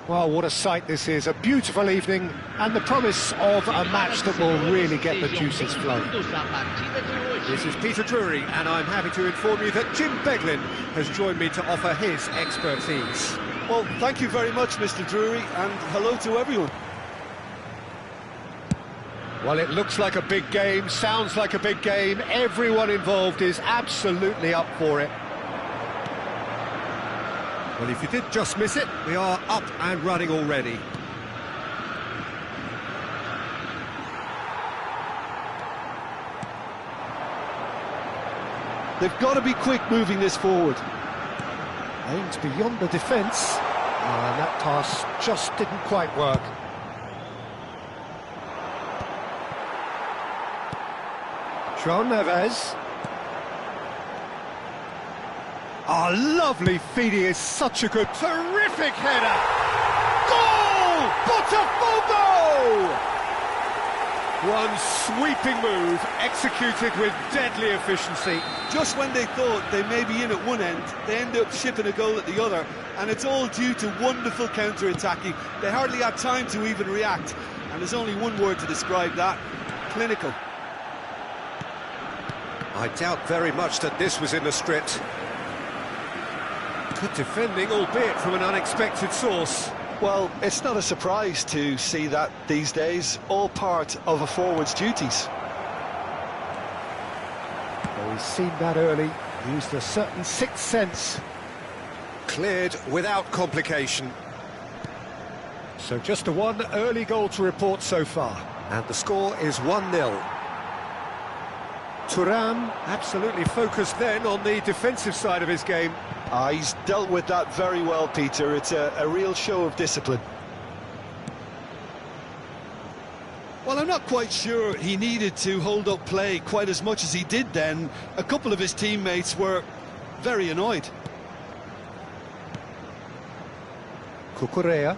Well, what a sight this is, a beautiful evening and the promise of a match that will really get the juices flowing. This is Peter Drury and I'm happy to inform you that Jim Beglin has joined me to offer his expertise. Well, thank you very much, Mr. Drury, and hello to everyone. Well, it looks like a big game, sounds like a big game, everyone involved is absolutely up for it. Well, if you did just miss it, we are up and running already. They've got to be quick moving this forward. Aimed beyond the defence, and that pass just didn't quite work. João Neves. Oh, lovely feed, he is such a good, terrific header! Goal! Botafogo! One sweeping move, executed with deadly efficiency. Just when they thought they may be in at one end, they end up shipping a goal at the other, and it's all due to wonderful counter-attacking. They hardly had time to even react, and there's only one word to describe that: clinical. I doubt very much that this was in the script. Good defending, albeit from an unexpected source. Well, it's not a surprise to see that these days, all part of a forward's duties. Well, he's seen that early, used a certain sixth sense. Cleared without complication. So just a one early goal to report so far. And the score is 1-0. Thuram, absolutely focused then on the defensive side of his game. He's dealt with that very well, Peter. It's a real show of discipline. Well, I'm not quite sure he needed to hold up play quite as much as he did then. A couple of his teammates were very annoyed. Cucurella.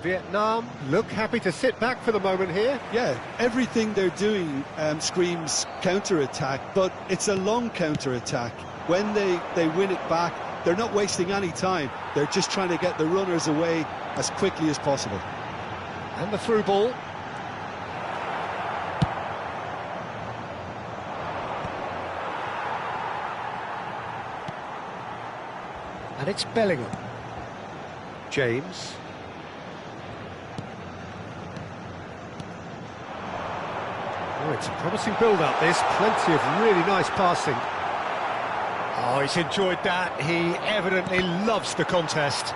Vietnam look happy to sit back for the moment here. Yeah, everything they're doing screams counter-attack, but it's a long counter-attack. When they win it back, they're not wasting any time. They're just trying to get the runners away as quickly as possible. And the through ball. And it's Bellingham. James. Oh, it's a promising build-up, this. Plenty of really nice passing. Oh, he's enjoyed that. He evidently loves the contest.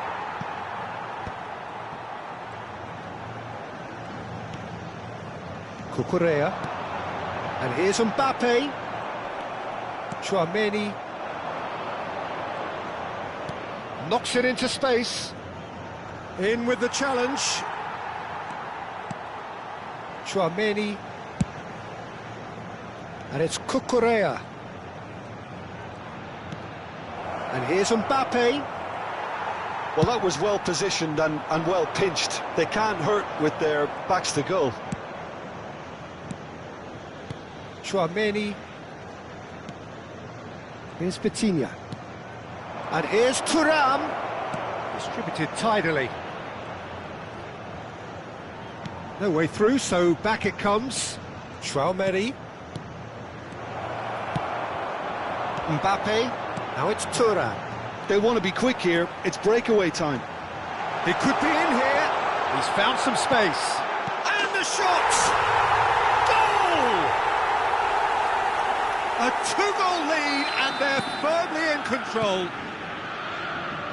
Cucurella. And here's Mbappe. Tchouaméni. Knocks it into space. In with the challenge. Tchouaméni. And it's Cucurella. And here's Mbappe. Well, that was well positioned and well pinched. They can't hurt with their backs to goal. Tchouaméni. Here's Vitinha. And here's Thuram. Distributed tidily. No way through, so back it comes. Tchouaméni. Mbappe. Now it's Thuram. They want to be quick here. It's breakaway time. He could be in here. He's found some space. And the shot! Goal! A two-goal lead, and they're firmly in control.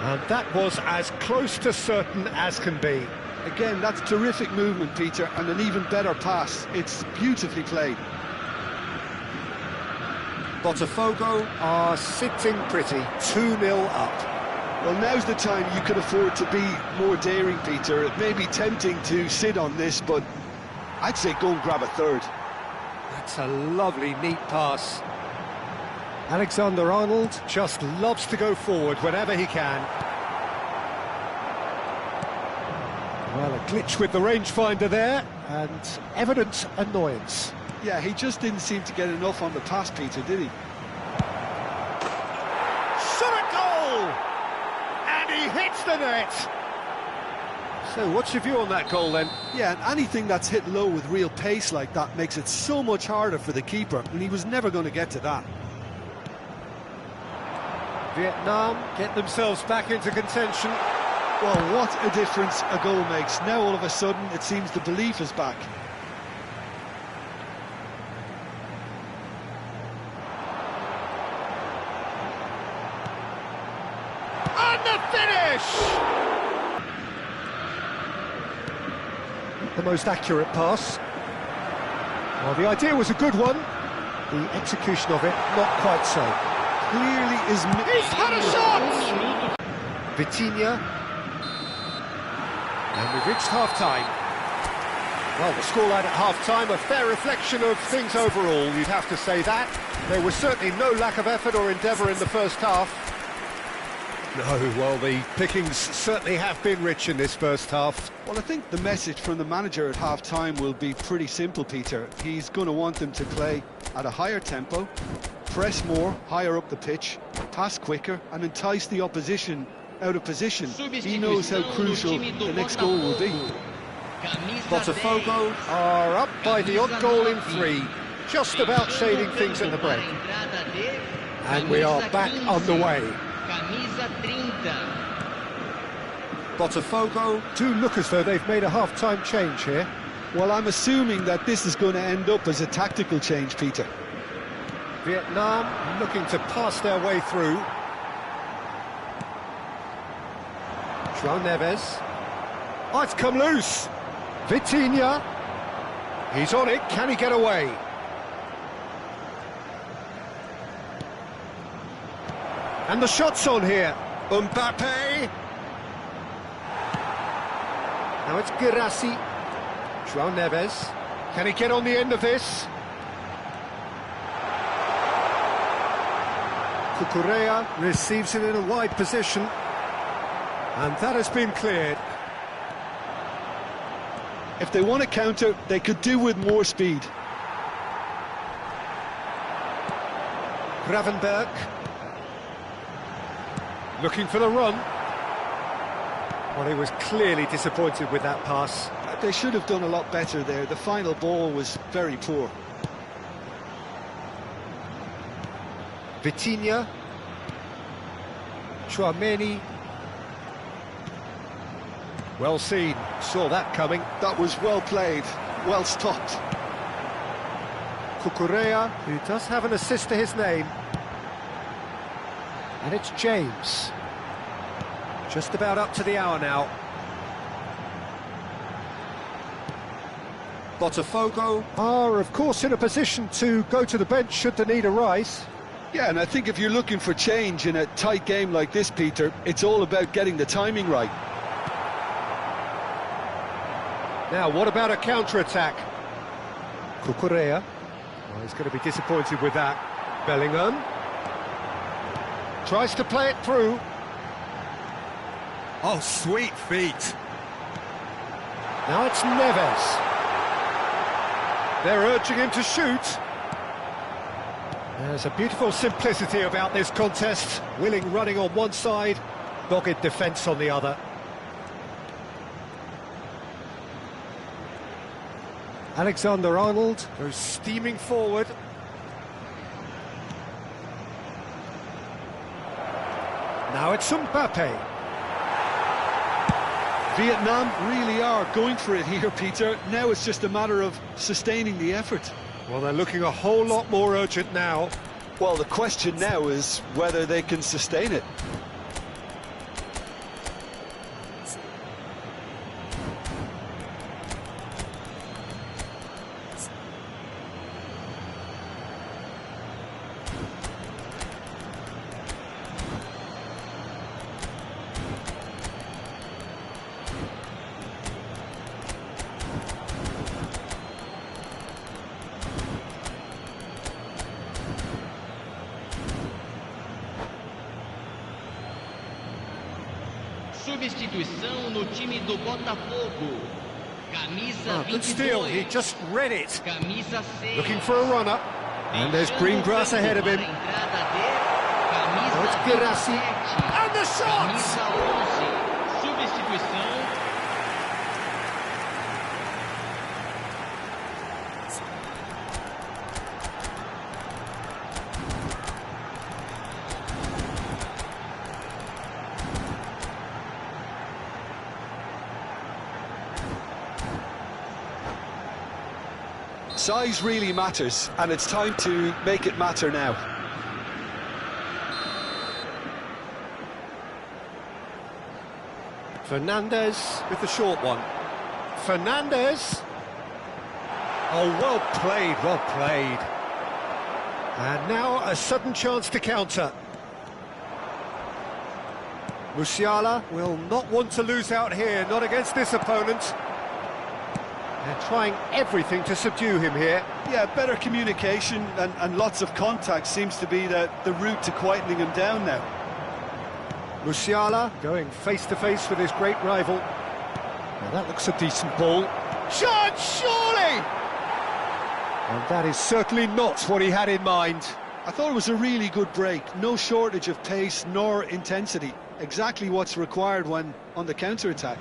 And that was as close to certain as can be. Again, that's terrific movement, Peter, and an even better pass. It's beautifully played. Botafogo are sitting pretty, 2-0 up. Well, now's the time you could afford to be more daring, Peter. It may be tempting to sit on this, but I'd say go and grab a third. That's a lovely, neat pass. Alexander-Arnold just loves to go forward whenever he can. Well, a glitch with the rangefinder there, and evident annoyance. Yeah, he just didn't seem to get enough on the pass, Peter, did he? Shot a goal! And he hits the net! So what's your view on that goal then? Yeah, and anything that's hit low with real pace like that makes it so much harder for the keeper, and he was never going to get to that. Vietnam get themselves back into contention. Well, what a difference a goal makes. Now all of a sudden it seems the belief is back. And the finish! The most accurate pass. Well, the idea was a good one. The execution of it, not quite so. Clearly is... He's had a shot! Vitinha. And we've reached half-time. Well, the scoreline at half-time, a fair reflection of things overall, you'd have to say that. There was certainly no lack of effort or endeavour in the first half. No, well, the pickings certainly have been rich in this first half. Well, I think the message from the manager at half-time will be pretty simple, Peter. He's going to want them to play at a higher tempo, press more, higher up the pitch, pass quicker, and entice the opposition out of position. He knows how crucial the next goal will be. Botafogo are up by the odd goal in 3, just about shading things in the break. And we are back underway. Botafogo do look as though they've made a half-time change here. Well, I'm assuming that this is going to end up as a tactical change, Peter. Vietnam looking to pass their way through. João Neves. Oh, it's come loose. Vitinha. He's on it. Can he get away? And the shot's on here. Mbappe. Now it's Girassi. João Neves. Can he get on the end of this? Cucurella receives it in a wide position. And that has been cleared. If they want to counter, they could do with more speed. Gravenberg. Looking for the run. Well, he was clearly disappointed with that pass. They should have done a lot better there. The final ball was very poor. Vitinha. Tchouaméni. Well seen, saw that coming. That was well played, well stopped. Cucurella, who does have an assist to his name. And it's James. Just about up to the hour now. Botafogo are, of course, in a position to go to the bench should the need arise. Yeah, and I think if you're looking for change in a tight game like this, Peter, it's all about getting the timing right. Now, what about a counter-attack? Cucurella. Well, he's going to be disappointed with that. Bellingham. Tries to play it through. Oh, sweet feet. Now it's Neves. They're urging him to shoot. There's a beautiful simplicity about this contest. Willing running on one side, dogged defence on the other. Alexander-Arnold goes steaming forward. Now it's Mbappe. Vietnam really are going for it here, Peter. Now it's just a matter of sustaining the effort. Well, they're looking a whole lot more urgent now. Well, the question now is whether they can sustain it. Substituição no time do Botafogo. Camisa good steal, 22. he just read it. Camisa 6. Looking for a runner. And there's green grass ahead of him. Oh, it's Guirassy. And the shot! Camisa 11. Substituição. Size really matters, and it's time to make it matter now. Fernandes with the short one. Fernandes. Oh, well played, well played. And now a sudden chance to counter. Musiala will not want to lose out here, not against this opponent. They're trying everything to subdue him here. Yeah, better communication and lots of contact seems to be the route to quietening him down now. Musiala going face-to-face with his great rival. Now that looks a decent ball. Shot, surely! And that is certainly not what he had in mind. I thought it was a really good break. No shortage of pace nor intensity. Exactly what's required when on the counter-attack.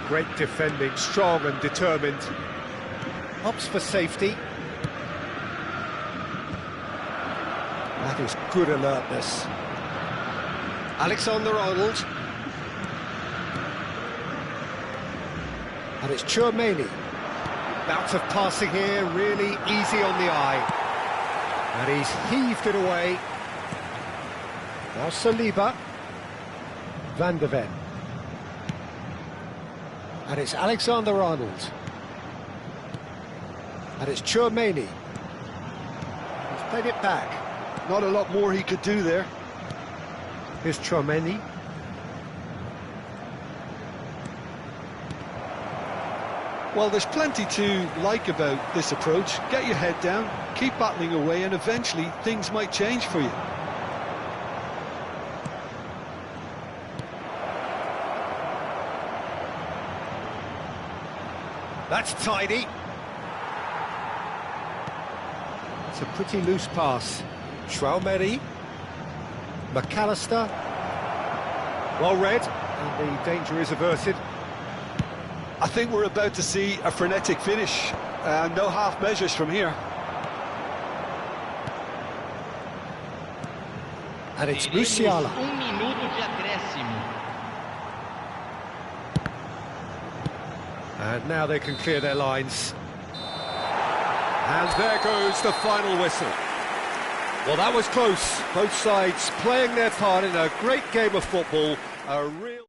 Great defending, strong and determined. Opts for safety. That is good alertness. Alexander-Arnold. And it's Tchouaméni. Bout of passing here, really easy on the eye. And he's heaved it away. Now Saliba. Van de Ven. And it's Alexander-Arnold. And it's Tchouaméni. He's played it back. Not a lot more he could do there. Here's Tchouaméni. Well, there's plenty to like about this approach. Get your head down, keep battling away, and eventually things might change for you. That's tidy. It's a pretty loose pass. Tchouaméni. McAllister. Well read, and the danger is averted. I think we're about to see a frenetic finish. No half measures from here. And it's Musiala. de acréscimo. And now they can clear their lines. And there goes the final whistle. Well, that was close. Both sides playing their part in a great game of football. A real...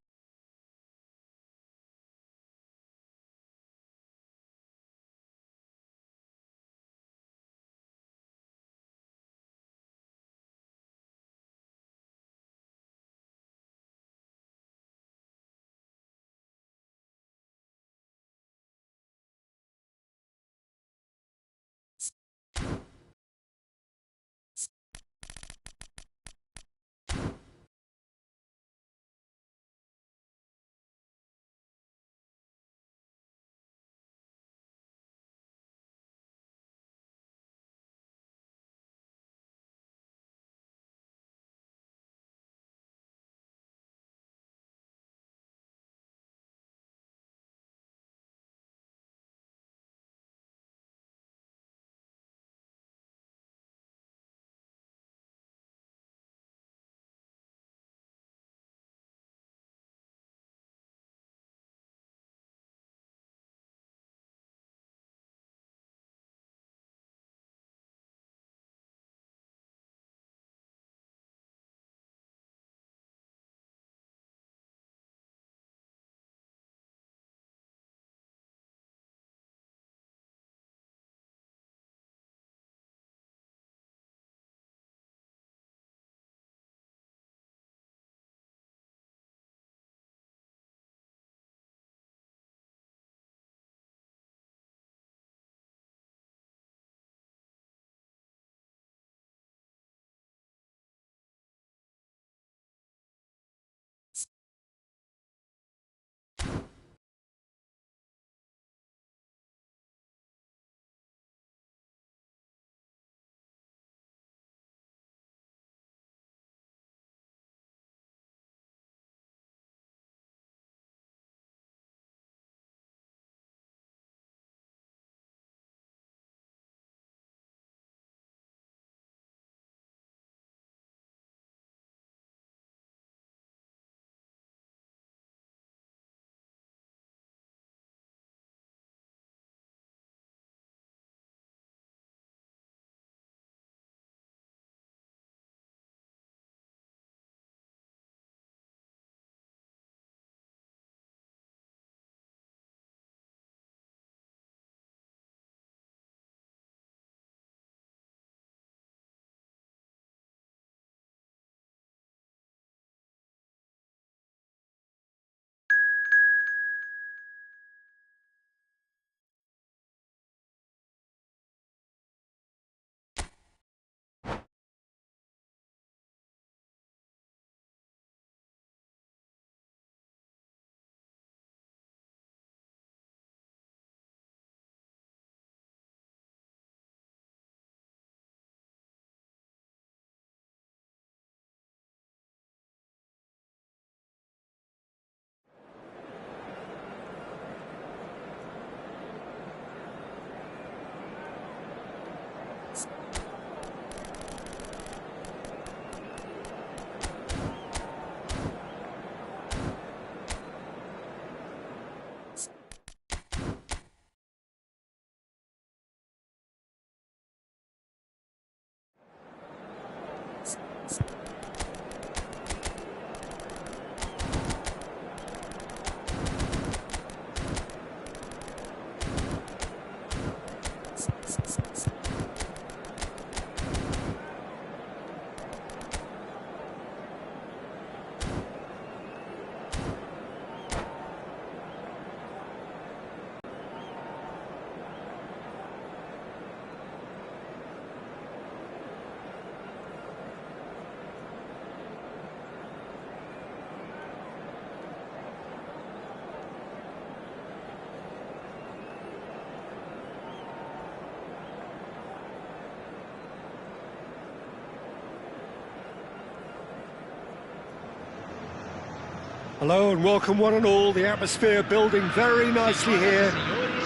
Hello and welcome one and all. The atmosphere building very nicely here.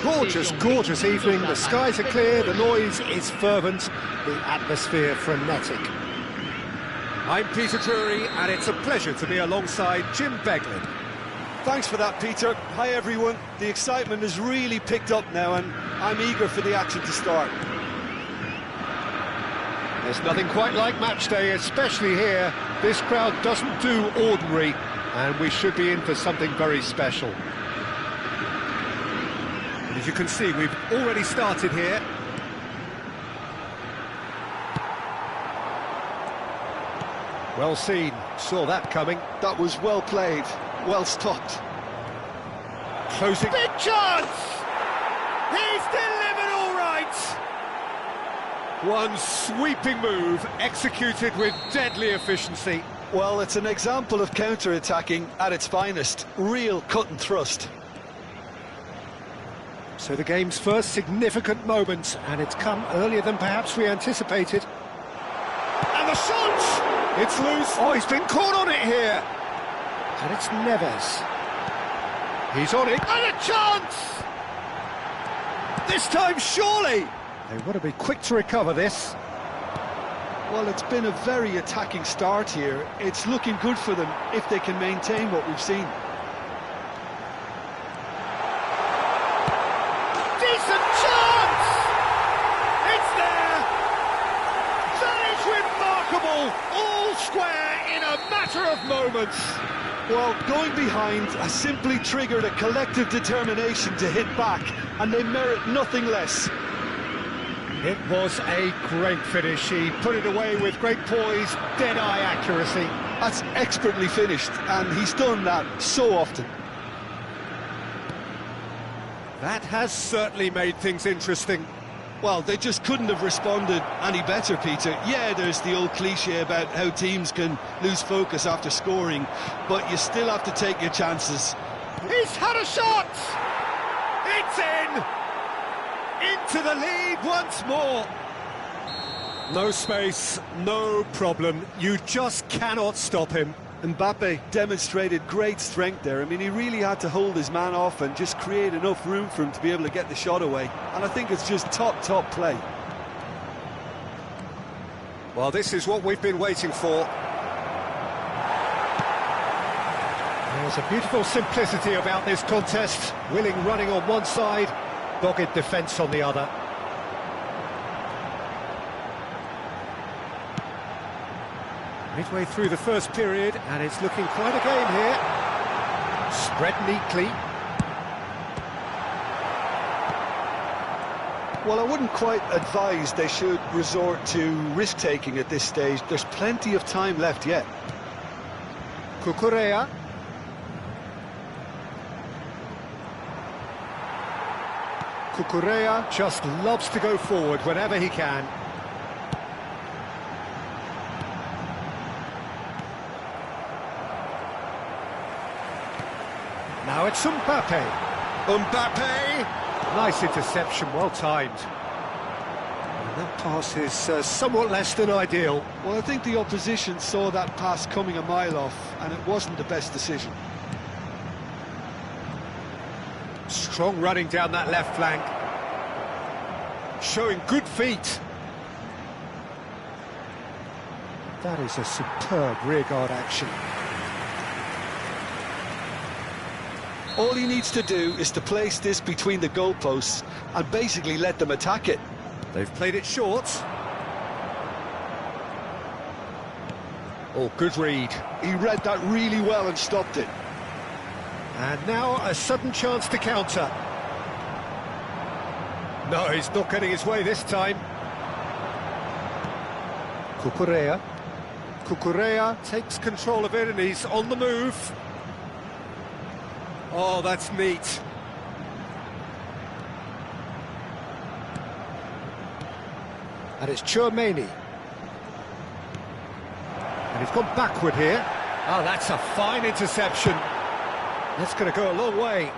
Gorgeous, gorgeous evening. The skies are clear, the noise is fervent, the atmosphere frenetic. I'm Peter Drury, and it's a pleasure to be alongside Jim Beglin. Thanks for that, Peter. Hi, everyone. The excitement has really picked up now, and I'm eager for the action to start. There's nothing quite like match day, especially here. This crowd doesn't do ordinary, and we should be in for something very special. And as you can see, we've already started here. Well seen, saw that coming. That was well played, well stopped. Closing. Big chance! He's delivered all right! One sweeping move, executed with deadly efficiency. Well, it's an example of counter-attacking at its finest. Real cut and thrust. So the game's first significant moment, and it's come earlier than perhaps we anticipated. And the shot! It's loose. Oh, he's been caught on it here. And it's Neves. He's on it. And a chance! This time, surely! They want to be quick to recover this. Well, it's been a very attacking start here. It's looking good for them if they can maintain what we've seen. Decent chance! It's there! That is remarkable! All square in a matter of moments. Well, going behind has simply triggered a collective determination to hit back, and they merit nothing less. It was a great finish. He put it away with great poise, dead-eye accuracy. That's expertly finished, and he's done that so often. That has certainly made things interesting. Well, they just couldn't have responded any better, Peter. Yeah, there's the old cliche about how teams can lose focus after scoring, but you still have to take your chances. He's had a shot! It's in! Into the lead once more. No space, no problem. You just cannot stop him. Mbappe demonstrated great strength there. I mean, he really had to hold his man off and just create enough room for him to be able to get the shot away. And I think it's just top play. Well, this is what we've been waiting for. There's a beautiful simplicity about this contest. Willing running on one side, dogged defence on the other. Midway through the first period, and it's looking quite a game here. Spread neatly. Well, I wouldn't quite advise they should resort to risk-taking at this stage. There's plenty of time left yet. Cucurella. Cucurella just loves to go forward whenever he can. Now it's Mbappe. Mbappe! Nice interception, well timed. And that pass is somewhat less than ideal. Well, I think the opposition saw that pass coming a mile off, and it wasn't the best decision. Strong running down that left flank. Showing good feet. That is a superb rearguard action. All he needs to do is to place this between the goalposts and basically let them attack it. They've played it short. Oh, good read. He read that really well and stopped it. And now a sudden chance to counter. No, he's not getting his way this time. Cucurella. Cucurella takes control of it and he's on the move. Oh, that's neat. And it's Tchouaméni. And he's gone backward here. Oh, that's a fine interception. That's going to go a long way.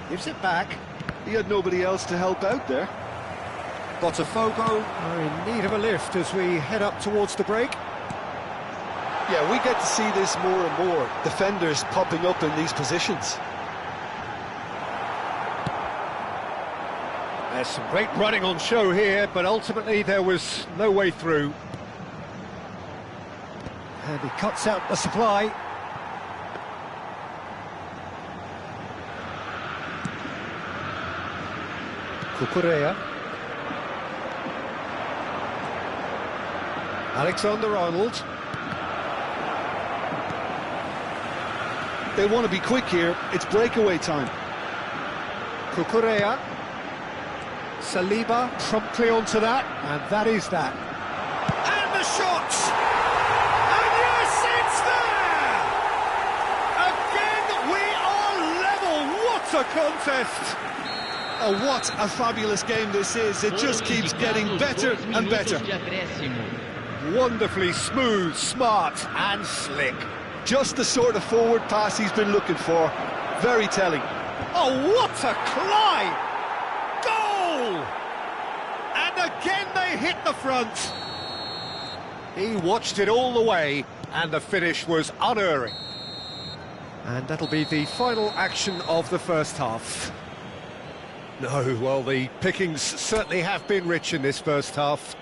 Gives it back. He had nobody else to help out there. Botafogo are in need of a lift as we head up towards the break. Yeah, we get to see this more and more. Defenders popping up in these positions. There's some great running on show here, but ultimately there was no way through. And he cuts out the supply. Cucurella. Alexander-Arnold. They want to be quick here. It's breakaway time. Cucurella. Saliba promptly onto that, and that is that. And the shot! And yes, it's there! Again, we are level. What a contest! Oh, what a fabulous game this is. It just keeps getting better and better. Wonderfully smooth, smart and slick. Just the sort of forward pass he's been looking for. Very telling. Oh, what a climb! Goal! And again they hit the front. He watched it all the way, and the finish was unerring. And that'll be the final action of the first half. No, well, the pickings certainly have been rich in this first half.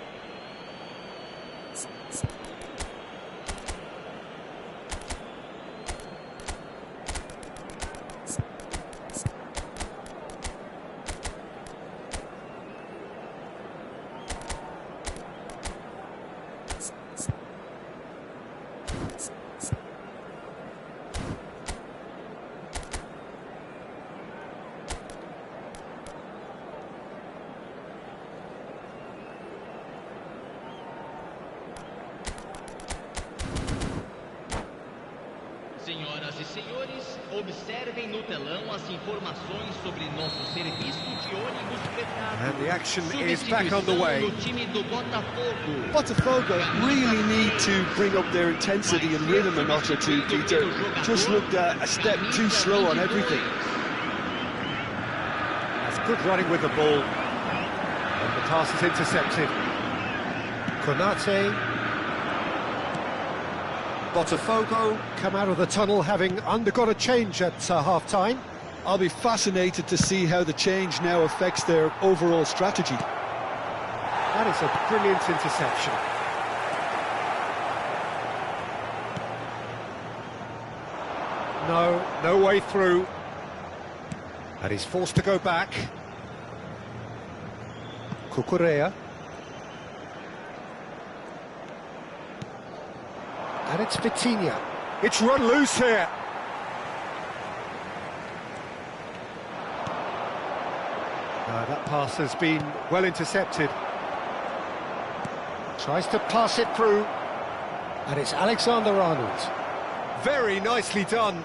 Senhoras e senhores, observem no telão as informações sobre nosso serviço de ônibus fretado. And the action is back on the way. No time do Botafogo. Botafogo really need to bring up their intensity and rhythm a notch or two, Peter. Just looked a step too slow on everything. That's good running with the ball. And the pass is intercepted. Konate. Botafogo come out of the tunnel having undergone a change at half-time. I'll be fascinated to see how the change now affects their overall strategy. That is a brilliant interception. No way through. And he's forced to go back. Cucurella. And it's Vitinha. It's run loose here. That pass has been well intercepted. Tries to pass it through. And it's Alexander-Arnold. Very nicely done.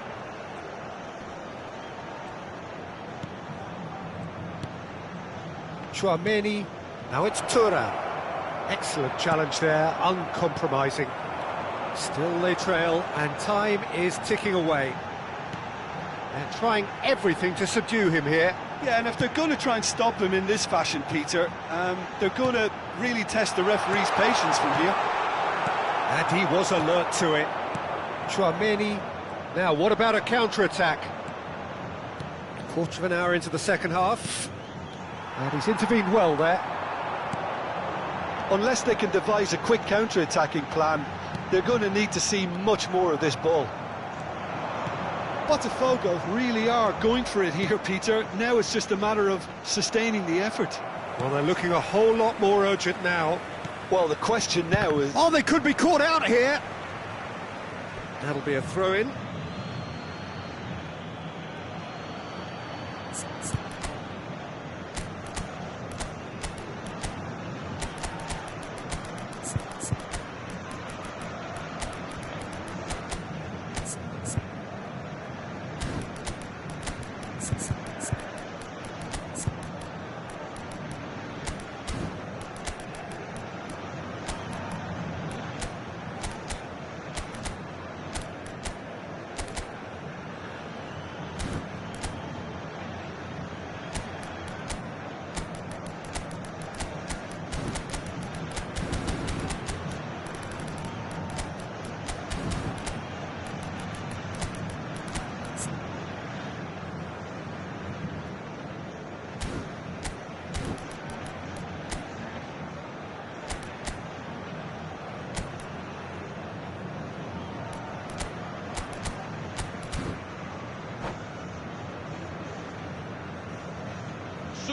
Chouameni. Now it's Thuram. Excellent challenge there, uncompromising. Still they trail, and time is ticking away. They're trying everything to subdue him here. Yeah, and if they're going to try and stop him in this fashion, Peter, they're going to really test the referee's patience from here. And he was alert to it. Chouameni. Now, what about a counter-attack? A quarter of an hour into the second half. And he's intervened well there. Unless they can devise a quick counter-attacking plan, they're going to need to see much more of this ball. Botafogo really are going for it here, Peter. Now it's just a matter of sustaining the effort. Well, they're looking a whole lot more urgent now. Well, the question now is... Oh, they could be caught out here. That'll be a throw-in.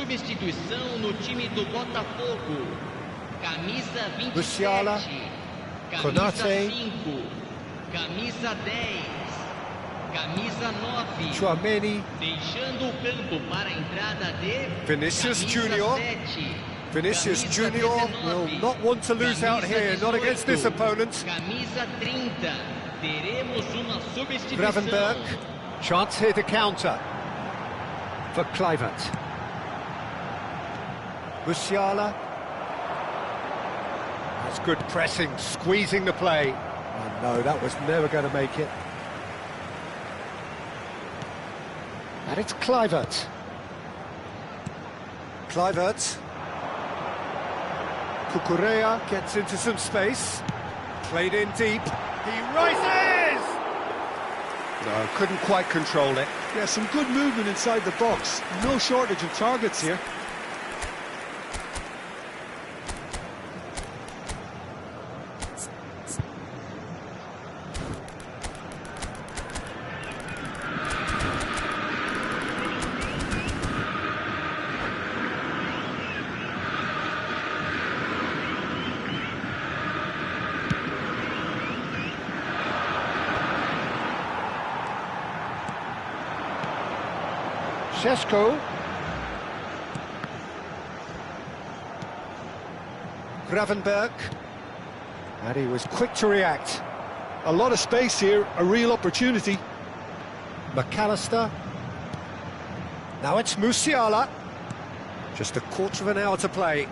substituição no time do Botafogo. Camisa 27, Musiala, camisa Konate, 5, camisa 10, camisa 9. Chouameni, Deixando o campo para a entrada de Vinicius camisa Junior. 7, Vinicius camisa Junior 19, will not want to lose out here, not against this 18, opponent. Camisa 30. Teremos uma substituição. Gravenberg, chance here to counter for Kluivert. Musiala. That's good pressing, squeezing the play. Oh no, that was never going to make it. And it's Kluivert. Kluivert. Cucurella gets into some space. Played in deep. He rises! No, couldn't quite control it. Yeah, some good movement inside the box. No shortage of targets here. Šeško. Gravenberg. And he was quick to react. A lot of space here, a real opportunity. McAllister. Now it's Musiala. Just a quarter of an hour to play.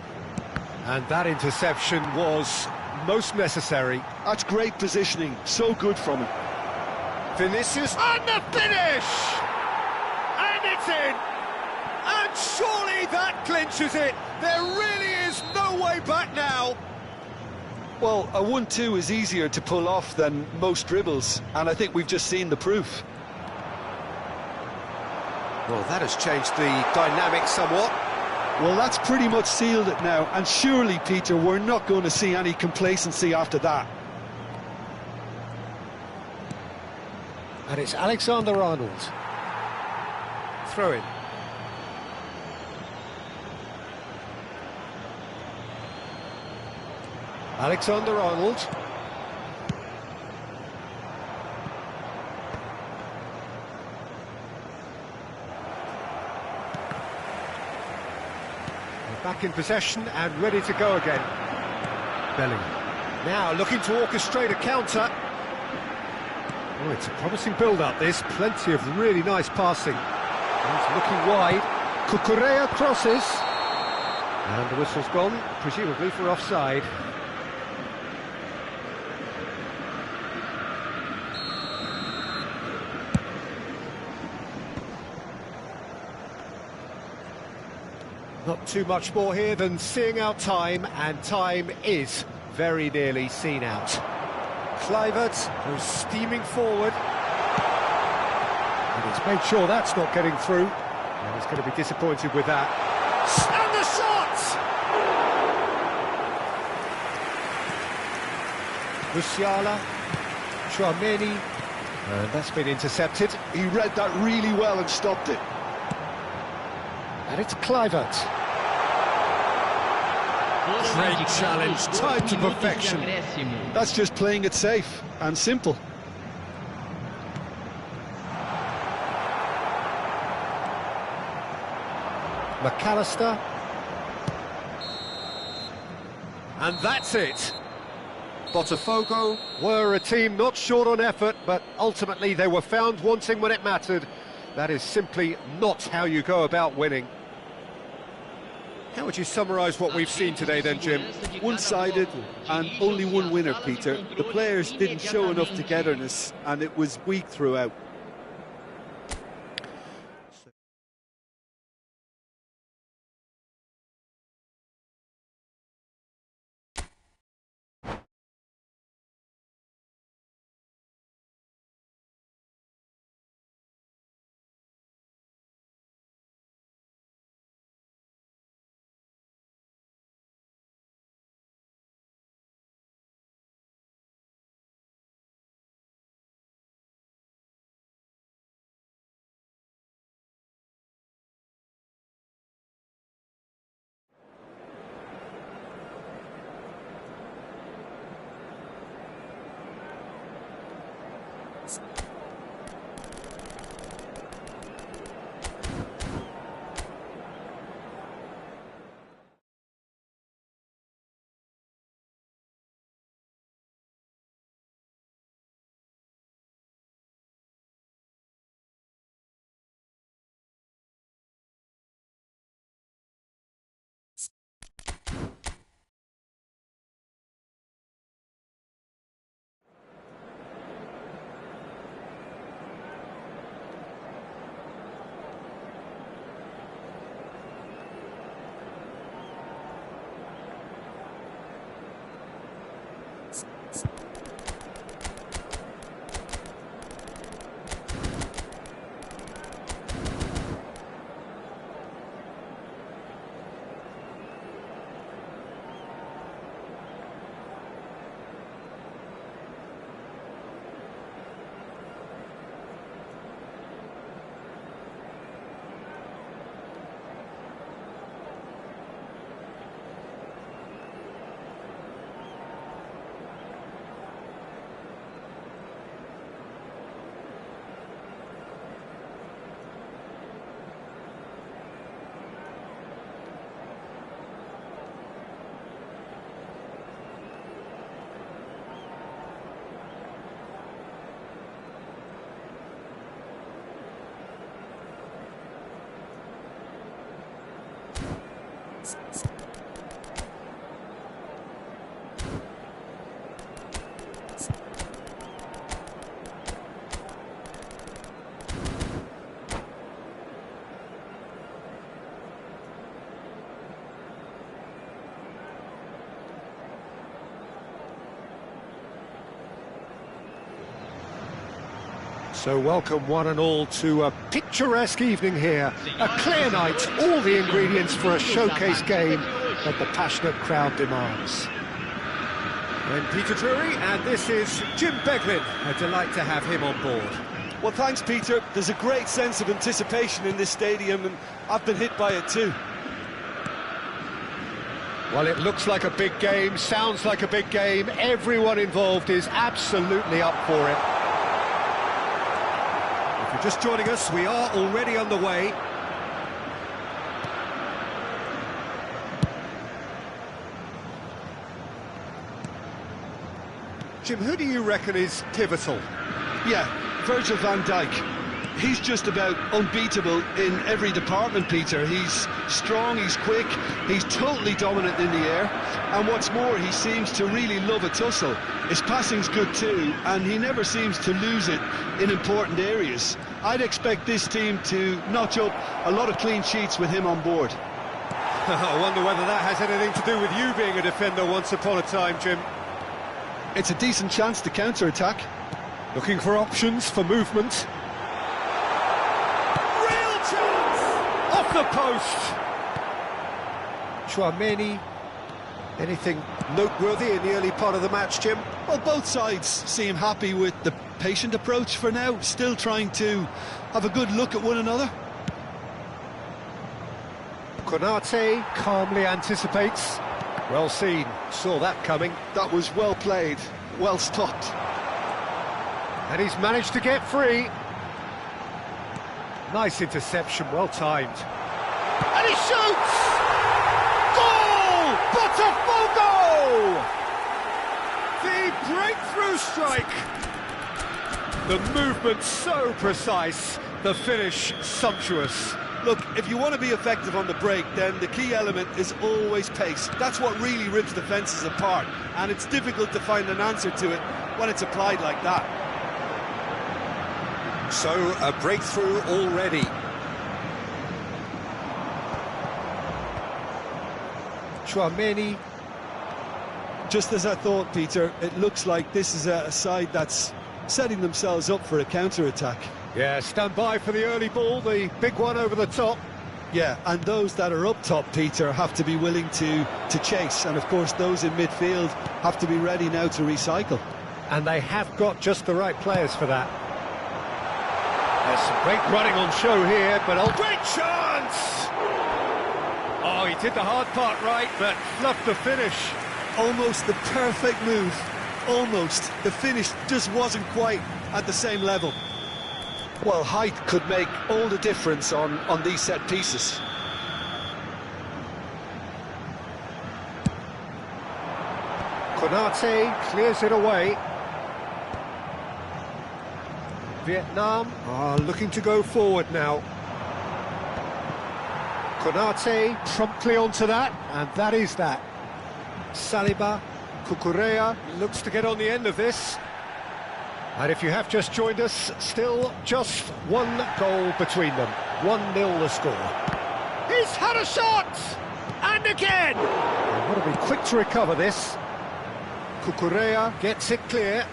And that interception was most necessary. That's great positioning, so good from him. Vinicius, and the finish! And it's in! And surely that clinches it! There really is no way back now! Well, a 1-2 is easier to pull off than most dribbles, and I think we've just seen the proof. Well, that has changed the dynamic somewhat. Well, that's pretty much sealed it now, and surely, Peter, we're not going to see any complacency after that. And it's Alexander-Arnold. Throw in. Alexander-Arnold. Back in possession and ready to go again. Bellingham. Now looking to orchestrate a counter. Oh, it's a promising build-up, this. Plenty of really nice passing. He's looking wide. Cucurella crosses. And the whistle's gone, presumably for offside. Not too much more here than seeing out time, and time is very nearly seen out. Kluivert goes steaming forward. And he's made sure that's not getting through. And he's going to be disappointed with that. And the shot! Musiala, Chouameni, and that's been intercepted. He read that really well and stopped it. And it's Kluivert. Great challenge, timed to perfection. That's just playing it safe and simple. McAllister. And that's it. Botafogo were a team not short on effort, but ultimately they were found wanting when it mattered. That is simply not how you go about winning. How would you summarise what we've seen today then, Jim? One-sided and only one winner, Peter. The players didn't show enough togetherness and it was weak throughout. So welcome one and all to a picturesque evening here. A clear night, all the ingredients for a showcase game that the passionate crowd demands. I'm Peter Drury, and this is Jim Beglin. A delight to have him on board. Well, thanks, Peter. There's a great sense of anticipation in this stadium, and I've been hit by it too. Well, it looks like a big game, sounds like a big game. Everyone involved is absolutely up for it. If you're just joining us, we are already underway. Jim, who do you reckon is pivotal? Yeah, Virgil van Dijk. He's just about unbeatable in every department, Peter. He's strong, he's quick, he's totally dominant in the air, and what's more, he seems to really love a tussle. His passing's good too, and he never seems to lose it in important areas. I'd expect this team to notch up a lot of clean sheets with him on board. I wonder whether that has anything to do with you being a defender once upon a time, Jim. It's a decent chance to counter-attack. Looking for options, for movement. Real chance! Off the post! Chouameni. Anything noteworthy in the early part of the match, Jim? Well, both sides seem happy with the patient approach for now, still trying to have a good look at one another. Konate calmly anticipates. Well seen, saw that coming. That was well played, well stopped. And he's managed to get free. Nice interception, well timed. And he shoots! Goal! Botafogo! The breakthrough strike. The movement so precise, the finish sumptuous. Look, if you want to be effective on the break, then the key element is always pace. That's what really rips defences apart, and it's difficult to find an answer to it when it's applied like that. So, a breakthrough already. Chouameni. Just as I thought, Peter, it looks like this is a side that's setting themselves up for a counter-attack. Yeah, stand by for the early ball, the big one over the top. Yeah, and those that are up top, Peter, have to be willing to chase, and of course those in midfield have to be ready now to recycle. And they have got just the right players for that. There's some great running on show here, but a great chance! Oh, he did the hard part right, but fluffed the finish. Almost the perfect move. Almost. The finish just wasn't quite at the same level. Well, height could make all the difference on these set pieces. Konate clears it away. Vietnam are looking to go forward now. Konate promptly onto that, and that is that. Saliba, Cucurella looks to get on the end of this. And if you have just joined us, still just one goal between them. 1-0 the score. He's had a shot! And again! They've got to be quick to recover this. Cucurella gets it clear.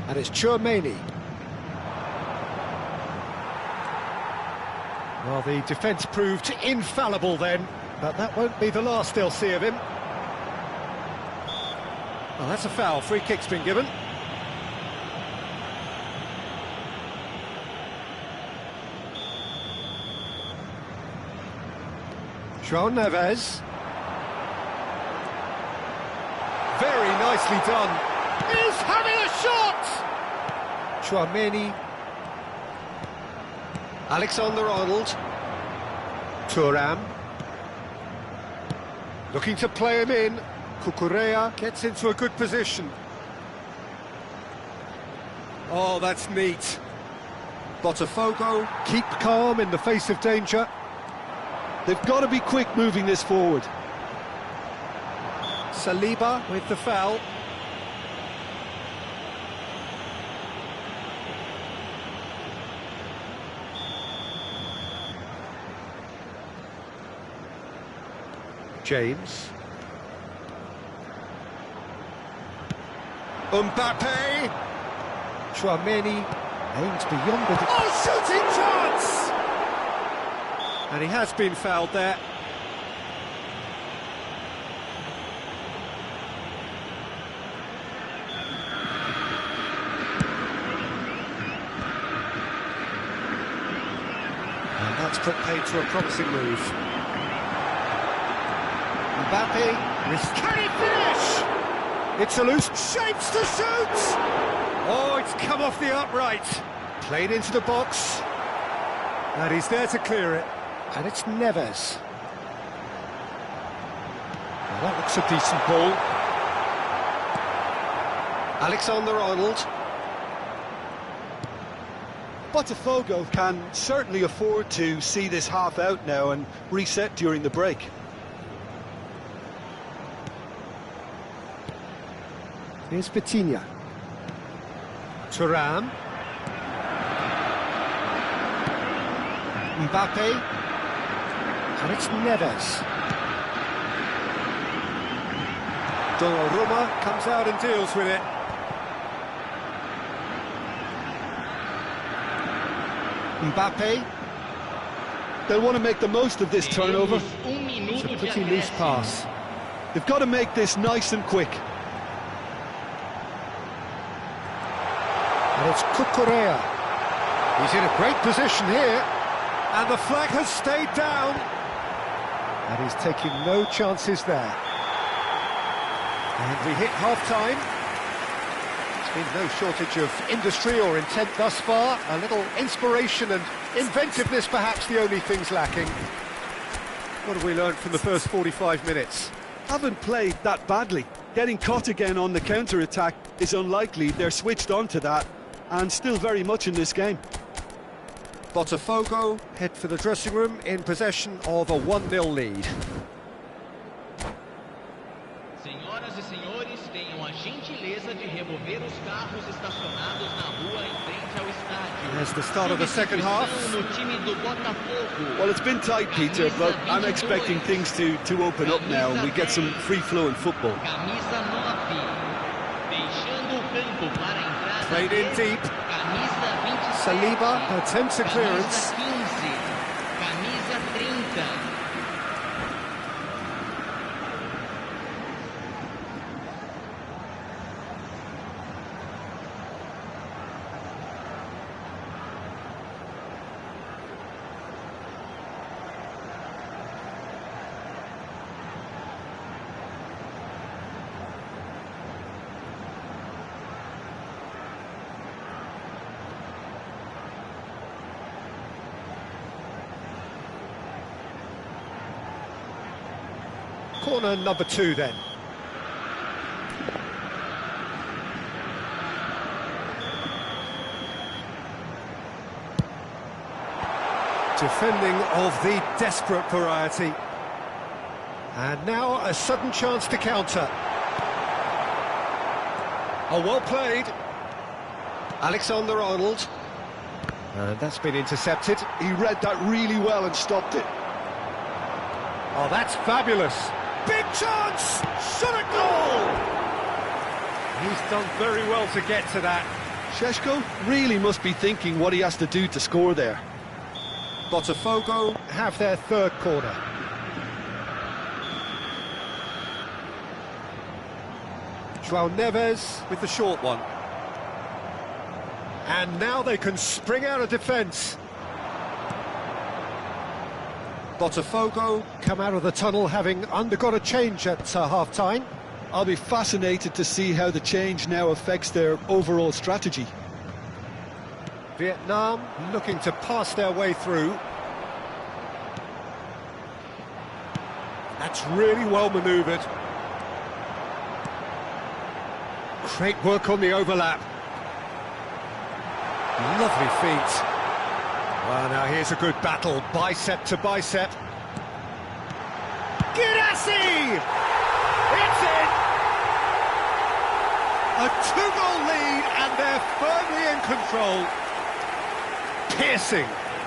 And it's Tchouaméni. Well, the defence proved infallible then, but that won't be the last they'll see of him. Well, that's a foul. Free kick's been given. João Neves. Very nicely done. He's having a shot! Tchouaméni. Alexander-Arnold. Thuram. Looking to play him in. Cucurella gets into a good position. Oh, that's neat. Botafogo keep calm in the face of danger. They've got to be quick moving this forward. Saliba with the foul. James. Mbappe. Tchouaméni aims beyond the... Oh, shooting chance! And he has been fouled there. And that's put paid to a promising move. Mbappe, can he finish? It's a loose, shapes to shoot! Oh, it's come off the upright. Played into the box. And he's there to clear it. And it's Neves. Well, that looks a decent ball. Alexander-Arnold. Botafogo can certainly afford to see this half out now and reset during the break. Here's Vitinha. Thuram. Mbappe. And it's Neves. Donnarumma comes out and deals with it. Mbappe. They'll want to make the most of this turnover. It's a pretty loose pass. They've got to make this nice and quick. And it's Cucurella. He's in a great position here. And the flag has stayed down. And he's taking no chances there. And we hit half-time. There's been no shortage of industry or intent thus far. A little inspiration and inventiveness, perhaps the only things lacking. What have we learned from the first 45 minutes? Haven't played that badly. Getting caught again on the counter-attack is unlikely. They're switched on to that and still very much in this game. Botafogo head for the dressing room in possession of a 1-0 lead. Senhoras e senhores, tenham a gentileza de remover os carros estacionados na rua em frente ao estádio. There's the start of the second half. No time do Botafogo. Well, it's been tight, Peter, but I'm expecting things to open up now and we get some free-flowing football. Camisa 9, deixando o campo para a entrada. Played in deep. Camisa 26. Saliba attempts a clearance. Camisa 15. Camisa 30. Corner number 2 then. Defending of the desperate variety. And now a sudden chance to counter. Oh, well played. Alexander-Arnold. And that's been intercepted. He read that really well and stopped it. Oh, that's fabulous. Big chance! Shot at goal! He's done very well to get to that. Šeško really must be thinking what he has to do to score there. Botafogo have their third corner. João Neves with the short one. And now they can spring out of defence. Botafogo come out of the tunnel having undergone a change at half-time. I'll be fascinated to see how the change now affects their overall strategy. Vietnam looking to pass their way through. That's really well manoeuvred. Great work on the overlap. Lovely feet. Well, now here's a good battle, bicep to bicep. Girassi! It's in! A two-goal lead, and they're firmly in control.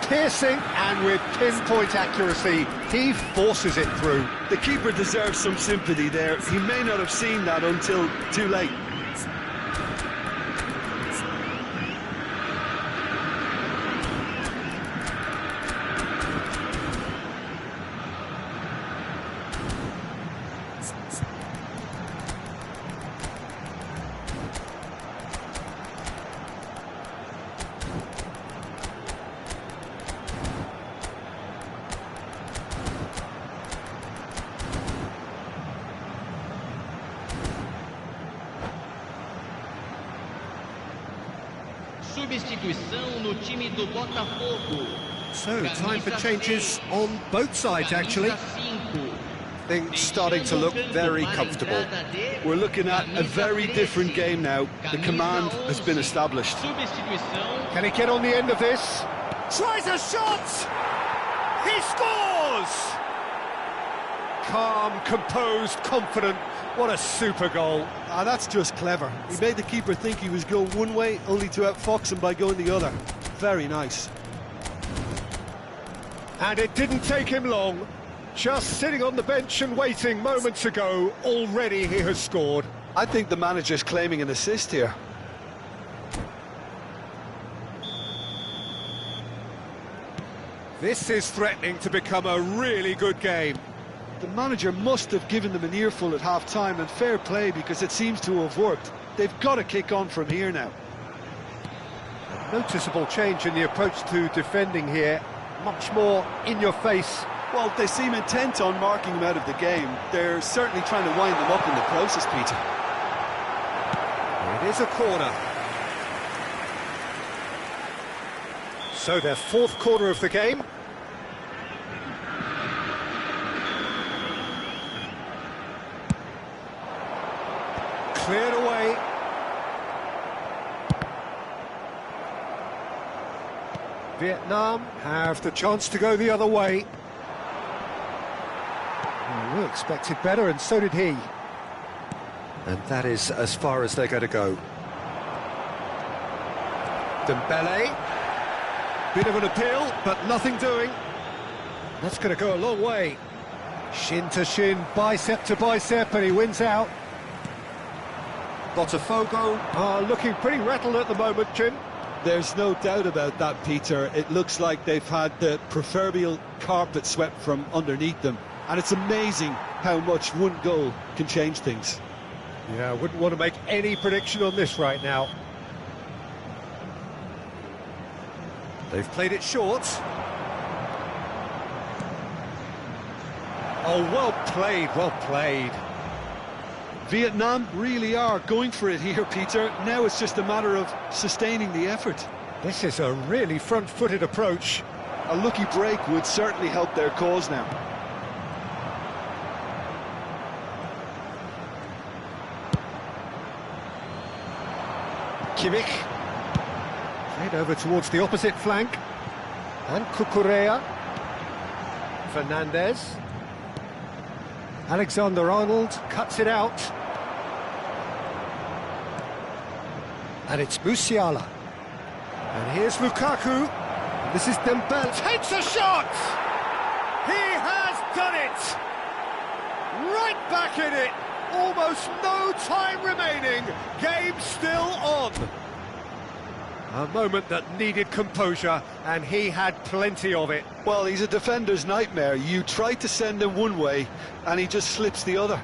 Piercing, and with pinpoint accuracy, he forces it through. The keeper deserves some sympathy there. He may not have seen that until too late. Substituição no time do Botafogo. So, time for changes on both sides, actually. Things starting to look very comfortable. We're looking at a very different game now. The command has been established. Can he get on the end of this? Tries a shot! He scores! Calm, composed, confident. What a super goal. Ah, that's just clever. He made the keeper think he was going one way, only to outfox him by going the other. Very nice. And it didn't take him long. Just sitting on the bench and waiting moments ago, already he has scored. I think the manager's claiming an assist here. This is threatening to become a really good game. The manager must have given them an earful at half-time, and fair play, because it seems to have worked. They've got to kick on from here now. Noticeable change in the approach to defending here. Much more in your face. Well, they seem intent on marking him out of the game. They're certainly trying to wind them up in the process, Peter. It is a corner. So their fourth corner of the game. Cleared away. Vietnam have the chance to go the other way. We expected better, and so did he. And that is as far as they're going to go. Dembele. Bit of an appeal, but nothing doing. That's going to go a long way. Shin to shin, bicep to bicep, and he wins out. Botafogo are looking pretty rattled at the moment, Jim. There's no doubt about that, Peter. It looks like they've had the proverbial carpet swept from underneath them. And it's amazing how much one goal can change things. Yeah, I wouldn't want to make any prediction on this right now. They've played it short. Oh, well played, well played. Vietnam really are going for it here, Peter. Now it's just a matter of sustaining the effort. This is a really front-footed approach. A lucky break would certainly help their cause now. Kimmich. Played over towards the opposite flank. And Cucurella. Fernandez. Alexander-Arnold cuts it out. And it's Musiala. And here's Lukaku. This is Dembele. Takes a shot! He has done it! Right back in it! Almost no time remaining. Game still on. A moment that needed composure, and he had plenty of it. Well, he's a defender's nightmare. You try to send him one way, and he just slips the other.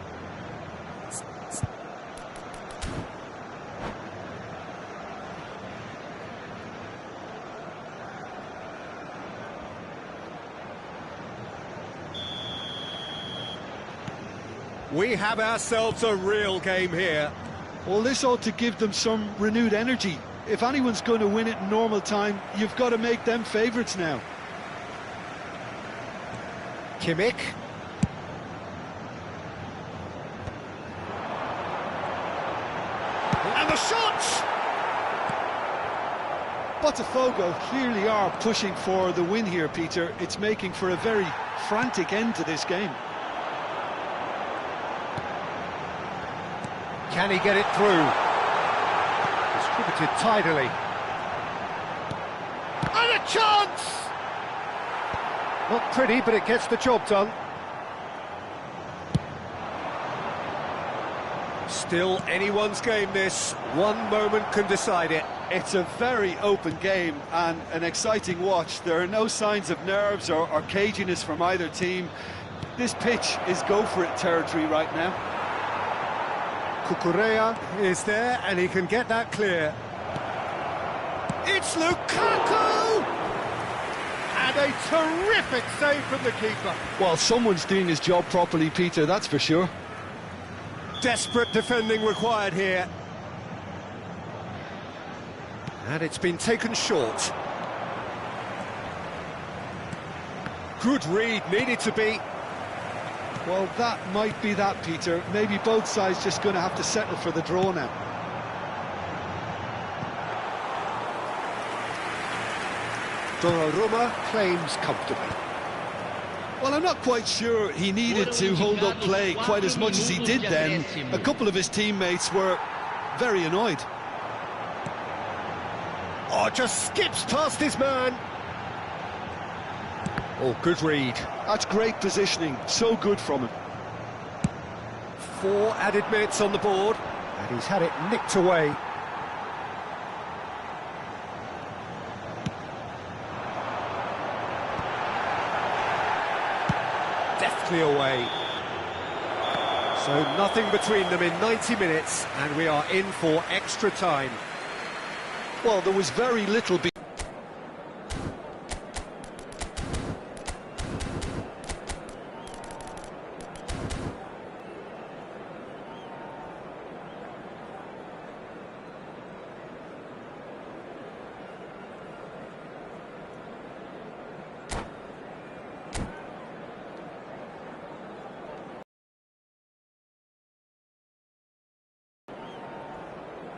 We have ourselves a real game here. Well, this ought to give them some renewed energy. If anyone's going to win it in normal time, you've got to make them favourites now. Kimmich. And the shot! Botafogo clearly are pushing for the win here, Peter. It's making for a very frantic end to this game. Can he get it through? Distributed tidily. And a chance! Not pretty, but it gets the job done. Still anyone's game this. One moment can decide it. It's a very open game and an exciting watch. There are no signs of nerves or caginess from either team. This pitch is go-for-it territory right now. Cucurella is there, and he can get that clear. It's Lukaku! And a terrific save from the keeper. Well, someone's doing his job properly, Peter, that's for sure. Desperate defending required here. And it's been taken short. Good read, needed to be. Well, that might be that, Peter. Maybe both sides just going to have to settle for the draw now. Donnarumma claims comfortably. Well, I'm not quite sure he needed to hold up play quite as much as he did then. A couple of his teammates were very annoyed. Oh, just skips past his man. Oh, good read. That's great positioning, so good from him. 4 added minutes on the board, and he's had it nicked away. Deftly away. So nothing between them in 90 minutes, and we are in for extra time. Well, there was very little...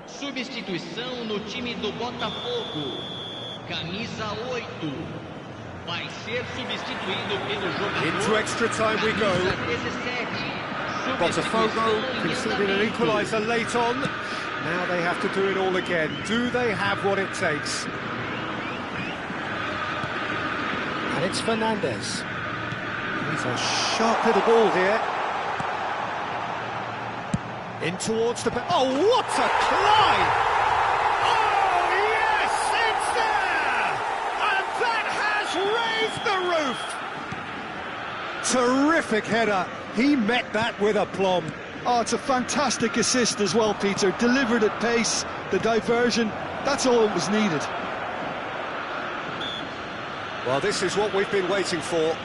Substituição no time do Botafogo. Camisa 8. Vai ser substituído pelo jogador. Into extra time we go. Botafogo conceded an equaliser late on. Now they have to do it all again. Do they have what it takes? And it's Fernandes. He's a sharp little ball here. In towards the... Oh, what a climb! Oh, yes, it's there! And that has raised the roof! Terrific header. He met that with aplomb. Oh, it's a fantastic assist as well, Peter. Delivered at pace, the diversion, that's all that was needed. Well, this is what we've been waiting for.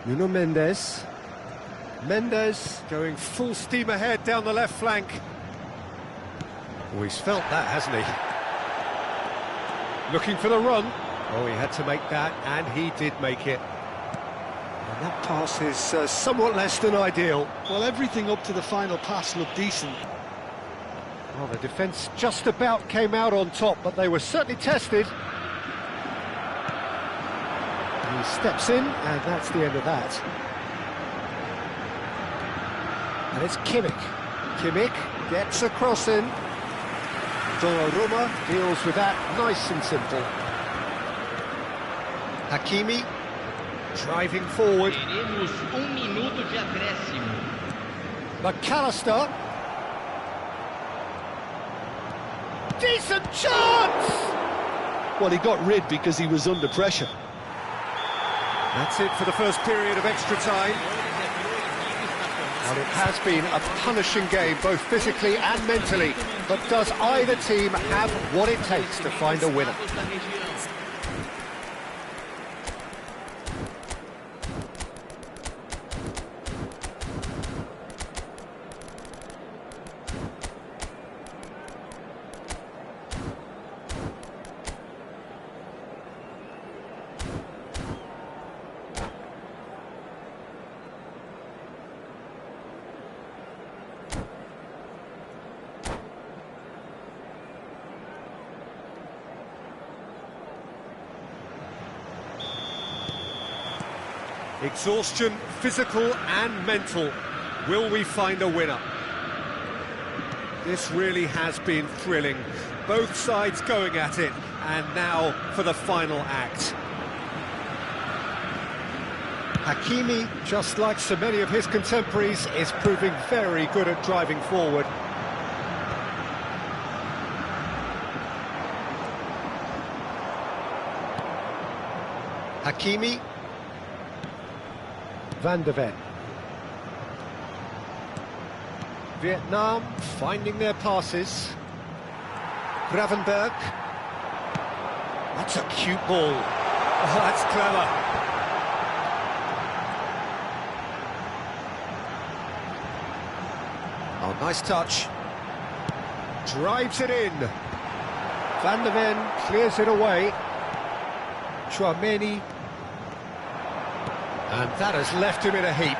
Nuno Mendes. Mendes going full steam ahead down the left flank. Oh, he's felt that, hasn't he? Looking for the run. Oh, he had to make that, and he did make it. And that pass is somewhat less than ideal. Well, everything up to the final pass looked decent. Well, the defence just about came out on top, but they were certainly tested. He steps in, and that's the end of that. And it's Kimmich. Kimmich gets a cross in. Donnarumma deals with that nice and simple. Hakimi driving forward. Teremos minuto de acréscimo. McAllister. Decent chance! Well, he got rid because he was under pressure. That's it for the first period of extra time. Well, it has been a punishing game, both physically and mentally. But does either team have what it takes to find a winner? Exhaustion, physical and mental. Will we find a winner? This really has been thrilling. Both sides going at it, and now for the final act. Hakimi, just like so many of his contemporaries, is proving very good at driving forward. Hakimi. Van de Ven. Vietnam finding their passes. Gravenberg. That's a cute ball. Oh, that's clever. Oh, nice touch. Drives it in. Van de Ven clears it away. Chouameni. And that has left him in a heap.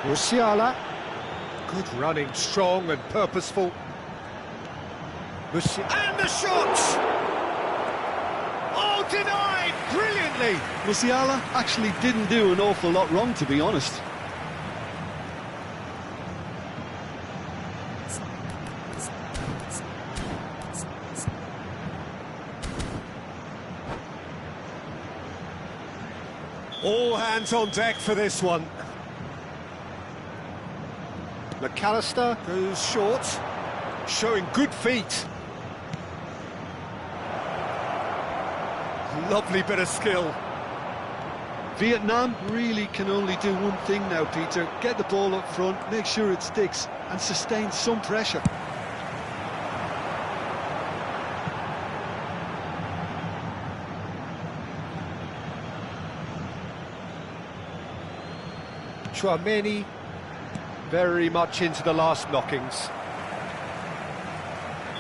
Musiala. Good running, strong and purposeful. And the shot! Oh, denied brilliantly! Musiala actually didn't do an awful lot wrong, to be honest. All hands on deck for this one. McAllister goes short, showing good feet. Lovely bit of skill. Vietnam really can only do one thing now, Peter. Get the ball up front, make sure it sticks, and sustain some pressure. Chouameni very much into the last knockings.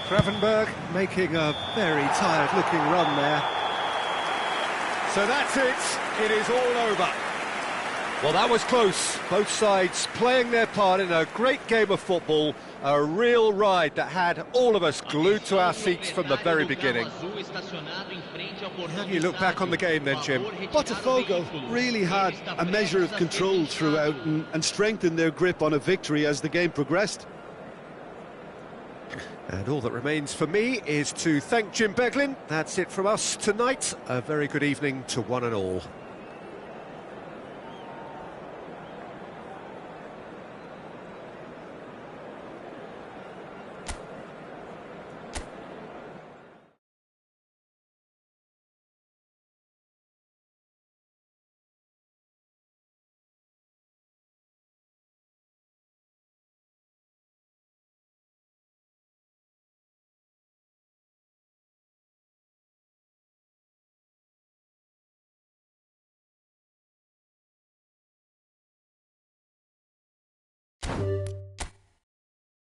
Gravenberg making a very tired-looking run there. So that's it. It is all over. Well, that was close. Both sides playing their part in a great game of football. A real ride that had all of us glued to our seats from the very beginning. How do you look back on the game then, Jim? Botafogo really had a measure of control throughout and strengthened their grip on a victory as the game progressed. And all that remains for me is to thank Jim Beglin. That's it from us tonight. A very good evening to one and all.